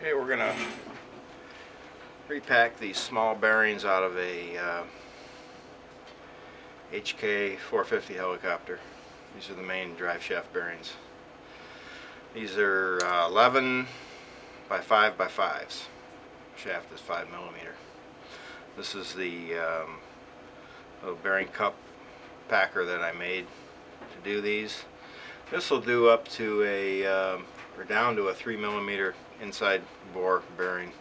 Okay, we're gonna repack these small bearings out of a HK 450 helicopter. These are the main drive shaft bearings. These are 11 by 5 by 5s. Shaft is 5 millimeter. This is the little bearing cup packer that I made to do these. This will do up to a or down to a 3 millimeter inside bore bearing.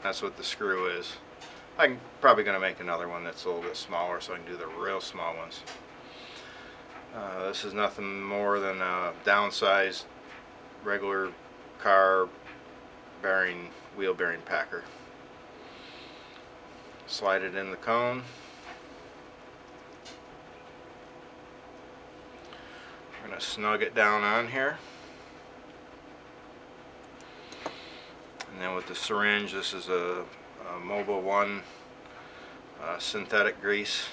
That's what the screw is. I'm probably going to make another one that's a little bit smaller so I can do the real small ones. This is nothing more than a downsized regular car bearing, wheel bearing packer. Slide it in the cone. We're going to snug it down on here. And then with the syringe, this is a Mobile 1 synthetic grease.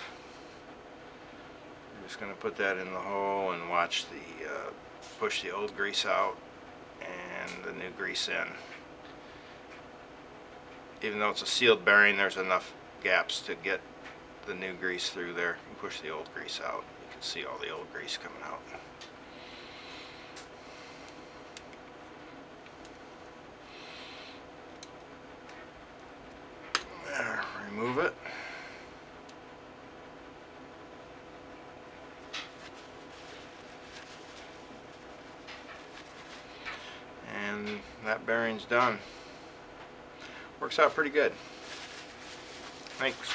I'm just going to put that in the hole and watch the push the old grease out and the new grease in. Even though it's a sealed bearing, there's enough gaps to get the new grease through there and push the old grease out. You can see all the old grease coming out. There, remove it. And that bearing's done. Works out pretty good. Thanks.